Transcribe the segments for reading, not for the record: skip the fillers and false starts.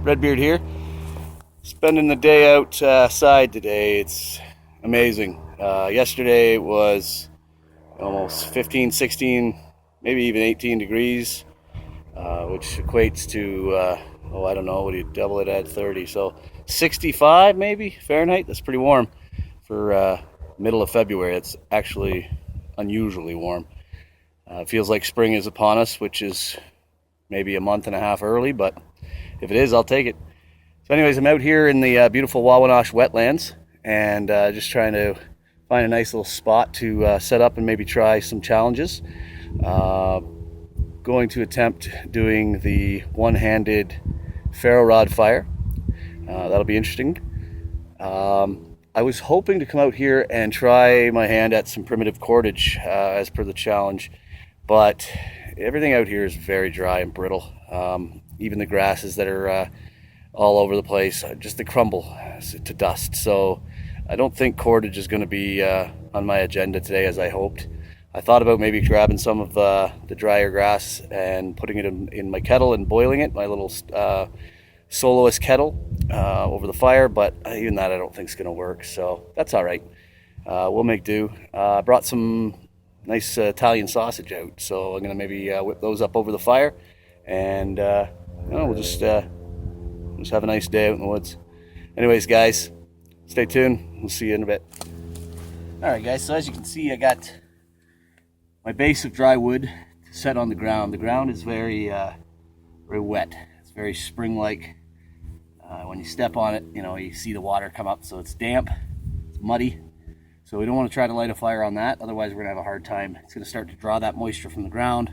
Redbeard here. Spending the day outside today. It's amazing. Yesterday it was almost 15, 16, maybe even 18 degrees, which equates to, I don't know, what do you double it at 30? So 65 maybe Fahrenheit. That's pretty warm for middle of February. It's actually unusually warm. It feels like spring is upon us, which is maybe a month and a half early, but if it is, I'll take it. So anyways, I'm out here in the beautiful Wawanosh wetlands and just trying to find a nice little spot to set up and maybe try some challenges. Going to attempt doing the one-handed ferro rod fire. That'll be interesting. I was hoping to come out here and try my hand at some primitive cordage as per the challenge, but everything out here is very dry and brittle. Even the grasses that are all over the place, just they crumble to dust. So I don't think cordage is going to be on my agenda today as I hoped. I thought about maybe grabbing some of the drier grass and putting it in my kettle and boiling it, my little soloist kettle over the fire, but even that I don't think is going to work, so that's all right. We'll make do. I brought some nice Italian sausage out, so I'm going to maybe whip those up over the fire, and we'll just have a nice day out in the woods. Anyways, guys, stay tuned. We'll see you in a bit. All right, guys, so as you can see, I got my base of dry wood set on the ground. The ground is very wet. It's very spring-like. When you step on it, you see the water come up, so it's damp, it's muddy. So we don't want to try to light a fire on that, otherwise we're going to have a hard time. It's going to start to draw that moisture from the ground.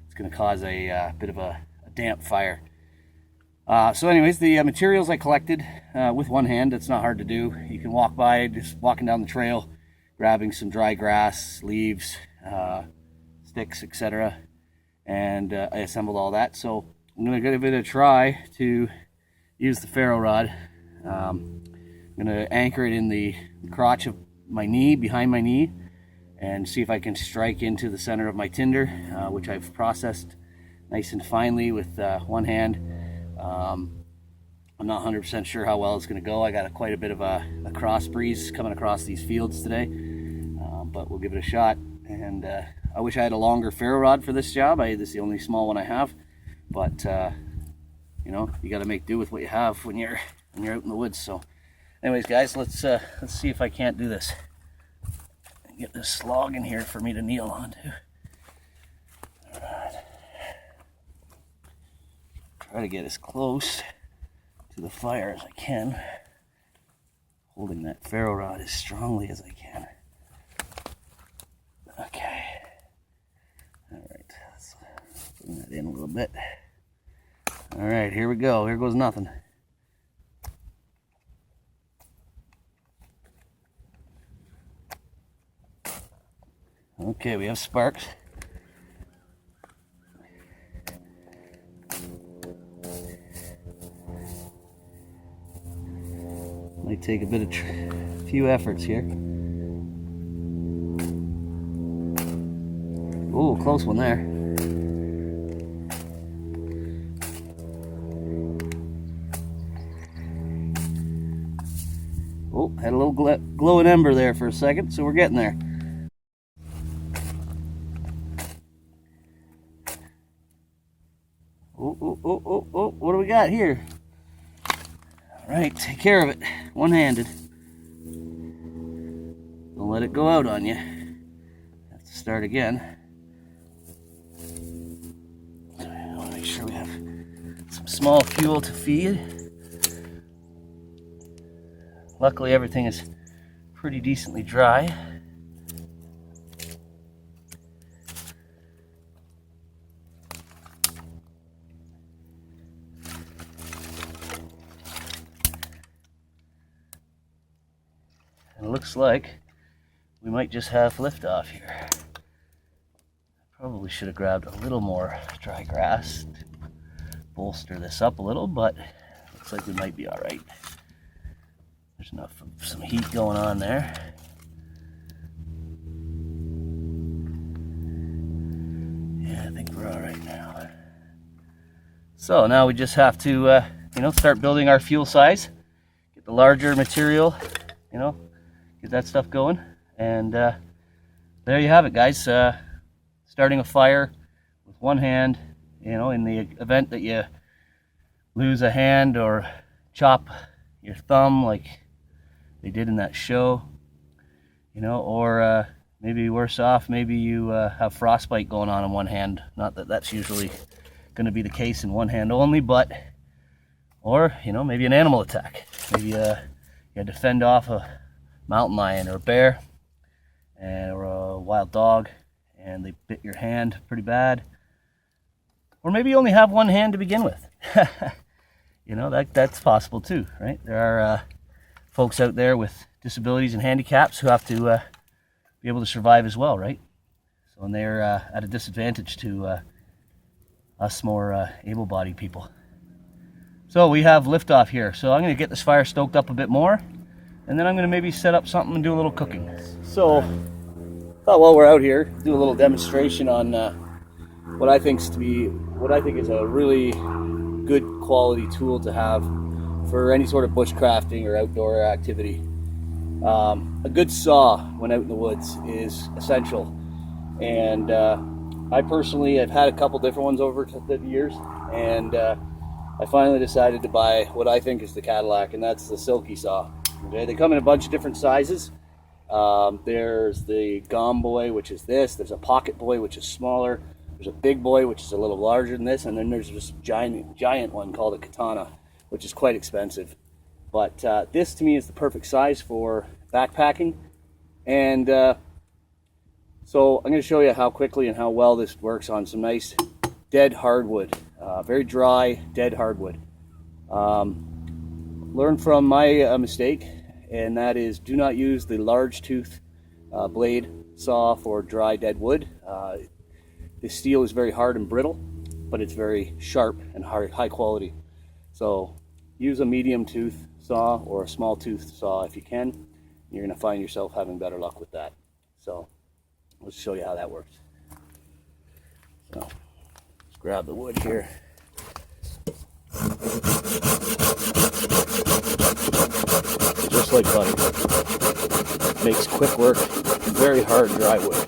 It's going to cause a bit of a damp fire. So anyways, the materials I collected with one hand, it's not hard to do. You can walk by, just walking down the trail, grabbing some dry grass, leaves, sticks, etc. And I assembled all that. So I'm going to give it a try to use the ferro rod. I'm going to anchor it in the crotch of my knee, behind my knee, and see if I can strike into the center of my tinder, which I've processed nice and finely with one hand. I'm not 100% sure how well it's going to go. I got quite a bit of a cross breeze coming across these fields today, but we'll give it a shot. And I wish I had a longer ferro rod for this job. This is the only small one I have, but you got to make do with what you have when you're out in the woods. So anyways, guys, let's see if I can't do this. Get this log in here for me to kneel onto. All right. Try to get as close to the fire as I can, holding that ferro rod as strongly as I can. Okay. All right. Let's bring that in a little bit. All right, here we go. Here goes nothing. Okay, we have sparks. Might take a bit of few efforts here. Ooh, close one there. Oh, had a little glowing ember there for a second, so we're getting there. Oh, what do we got here? All right, take care of it, one-handed. Don't let it go out on you. Have to start again. I want to make sure we have some small fuel to feed. Luckily, everything is pretty decently dry. And it looks like we might just have liftoff here. Probably should have grabbed a little more dry grass to bolster this up a little, but looks like we might be all right. There's enough of some heat going on there. Yeah, I think we're all right now. So now we just have to you know, start building our fuel size, get the larger material, you know, get that stuff going. And there you have it, guys. Starting a fire with one hand, you know, in the event that you lose a hand or chop your thumb like they did in that show, you know, or maybe worse off, maybe you have frostbite going on in one hand. Not that that's usually going to be the case in one hand only, but, or, you know, maybe an animal attack. Maybe you had to fend off a mountain lion or a bear or a wild dog, and they bit your hand pretty bad. Or maybe you only have one hand to begin with. You know, that's possible too, right? There are folks out there with disabilities and handicaps who have to be able to survive as well, right? So, and they're at a disadvantage to us more able-bodied people. So we have liftoff here. So I'm going to get this fire stoked up a bit more, and then I'm going to maybe set up something and do a little cooking. So thought while we're out here, do a little demonstration on what I think is a really good quality tool to have for any sort of bushcrafting or outdoor activity. A good saw when out in the woods is essential, and I personally have had a couple different ones over the years, and I finally decided to buy what I think is the Cadillac, and that's the Silky saw. Okay, they come in a bunch of different sizes. There's the Gom Boy, which is this. There's a Pocket Boy, which is smaller. There's a Big Boy, which is a little larger than this, and then there's this giant one called a Katana, which is quite expensive. But this to me is the perfect size for backpacking, and so I'm going to show you how quickly and how well this works on some nice dead hardwood, very dry dead hardwood. Learn from my mistake, and that is do not use the large tooth blade saw for dry dead wood. The steel is very hard and brittle, but it's very sharp and high quality. So use a medium tooth saw or a small tooth saw if you can. You're going to find yourself having better luck with that. So let's show you how that works. So let's grab the wood here. Just like butter. Makes quick work, very hard dry wood.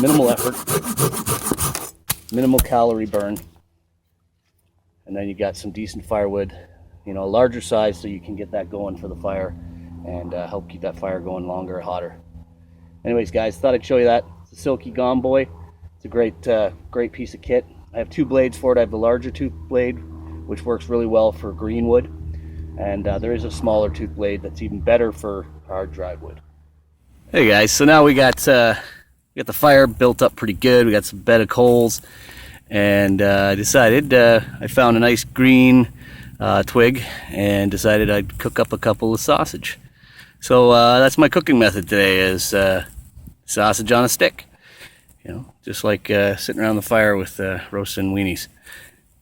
Minimal effort, minimal calorie burn, and then you got some decent firewood, you know, a larger size so you can get that going for the fire and help keep that fire going longer, hotter. Anyways, guys, thought I'd show you that. It's a Silky Gom Boy. It's a great piece of kit. I have two blades for it. I have the larger tooth blade, which works really well for green wood, and there is a smaller tooth blade that's even better for hard dry wood. Hey guys, so now we got the fire built up pretty good. We got some bed of coals, and I found a nice green twig and decided I'd cook up a couple of sausage. So that's my cooking method today, is sausage on a stick. You know, just like sitting around the fire with roasting weenies.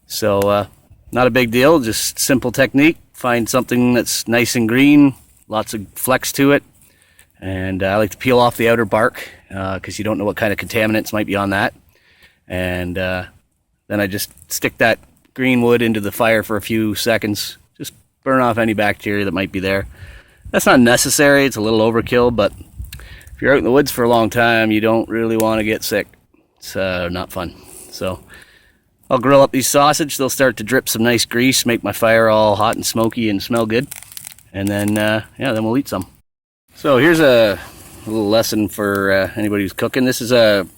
So not a big deal, just simple technique. Find something that's nice and green, lots of flex to it. And I like to peel off the outer bark because you don't know what kind of contaminants might be on that. And then I just stick that green wood into the fire for a few seconds. Just burn off any bacteria that might be there. That's not necessary, it's a little overkill, but if you're out in the woods for a long time, you don't really want to get sick. It's not fun. So I'll grill up these sausage. They'll start to drip some nice grease, make my fire all hot and smoky and smell good. And then, then we'll eat some. So here's a little lesson for anybody who's cooking. This is an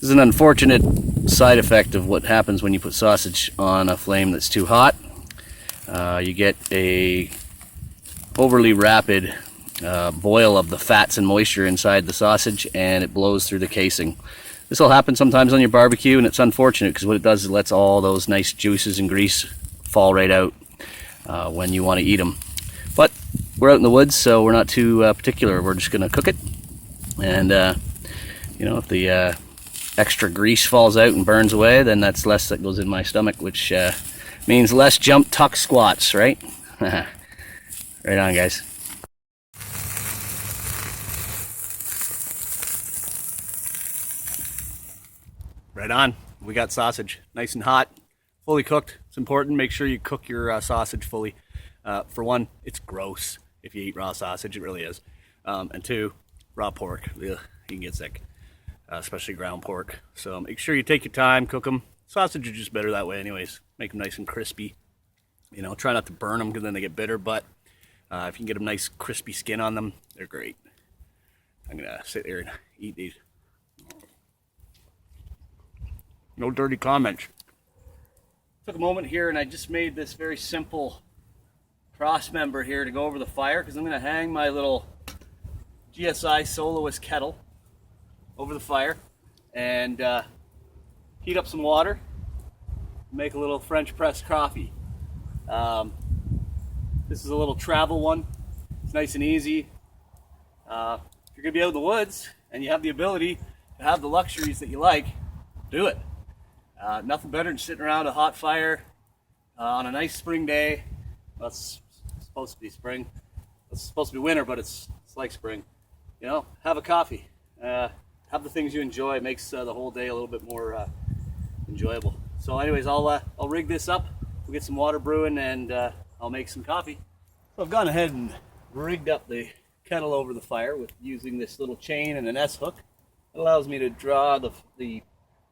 unfortunate side effect of what happens when you put sausage on a flame that's too hot. You get a overly rapid boil of the fats and moisture inside the sausage, and it blows through the casing. This will happen sometimes on your barbecue, and it's unfortunate because what it does is it lets all those nice juices and grease fall right out when you want to eat them. But we're out in the woods, so we're not too particular. We're just going to cook it, and if the extra grease falls out and burns away, then that's less that goes in my stomach, which means less jump, tuck, squats, right? Right on, guys. Right on. We got sausage, nice and hot, fully cooked. It's important. Make sure you cook your sausage fully. For one, it's gross if you eat raw sausage. It really is. And two, raw pork. Ugh, you can get sick, especially ground pork. So make sure you take your time, cook them. Sausage are just better that way anyways. Make them nice and crispy. You know, try not to burn them because then they get bitter, but if you can get a nice crispy skin on them, they're great. I'm going to sit here and eat these. No dirty comments. Took a moment here and I just made this very simple cross member here to go over the fire because I'm going to hang my little GSI Soloist kettle over the fire and heat up some water, make a little French press coffee. This is a little travel one. It's nice and easy. If you're going to be out in the woods and you have the ability to have the luxuries that you like, do it. Nothing better than sitting around a hot fire on a nice spring day. Well, it's supposed to be spring. It's supposed to be winter, but it's like spring. You know, have a coffee. Have the things you enjoy. It makes the whole day a little bit more enjoyable. So anyways, I'll rig this up. We'll get some water brewing and I'll make some coffee. So I've gone ahead and rigged up the kettle over the fire with using this little chain and an S hook. It allows me to draw the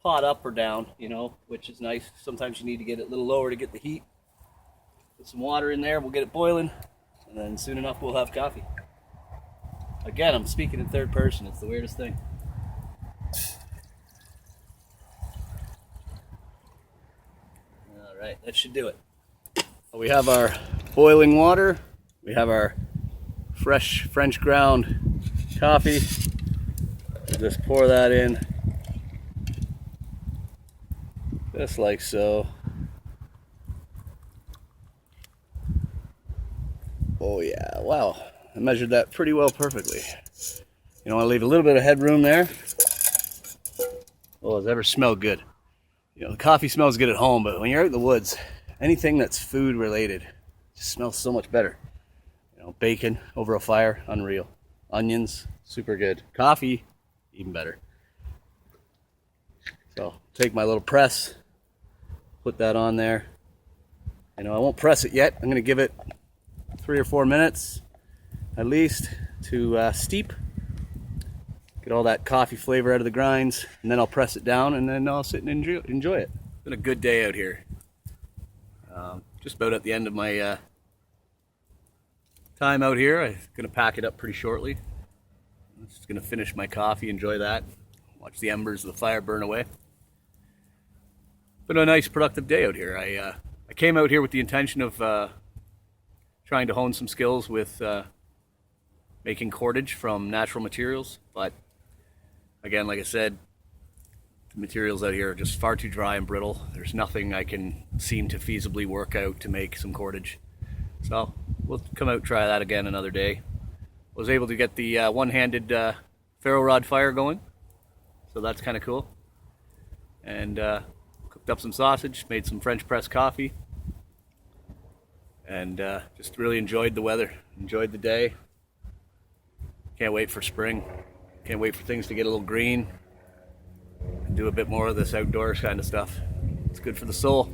pot up or down, you know, which is nice. Sometimes you need to get it a little lower to get the heat. Put some water in there, we'll get it boiling, and then soon enough we'll have coffee. Again, I'm speaking in third person. It's the weirdest thing. All right, that should do it. We have our boiling water. We have our fresh French ground coffee. We'll just pour that in. Just like so. Oh yeah, wow. I measured that pretty well perfectly. You know, I leave a little bit of headroom there. Oh, does it ever smell good? You know, the coffee smells good at home, but when you're out in the woods, anything that's food related just smells so much better. You know, bacon over a fire, unreal. Onions, super good. Coffee, even better. So, take my little press, put that on there. You know, I won't press it yet. I'm going to give it 3 or 4 minutes at least to steep. Get all that coffee flavor out of the grinds, and then I'll press it down, and then I'll sit and enjoy it. It's been a good day out here. Just about at the end of my time out here. I'm going to pack it up pretty shortly. I'm just going to finish my coffee, enjoy that, watch the embers of the fire burn away. Been a nice productive day out here. I came out here with the intention of trying to hone some skills with making cordage from natural materials, but again, like I said, the materials out here are just far too dry and brittle. There's nothing I can seem to feasibly work out to make some cordage. So we'll come out and try that again another day. Was able to get the one-handed ferro rod fire going, so that's kind of cool. And cooked up some sausage, made some French press coffee, and just really enjoyed the weather, enjoyed the day. Can't wait for spring. Can't wait for things to get a little green and do a bit more of this outdoors kind of stuff. It's good for the soul.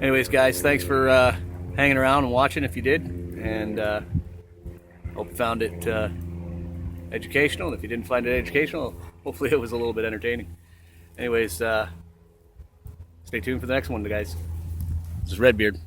Anyways, guys, thanks for hanging around and watching if you did, and hope you found it educational. And if you didn't find it educational, hopefully it was a little bit entertaining. Anyways, stay tuned for the next one, guys. This is RedBeard.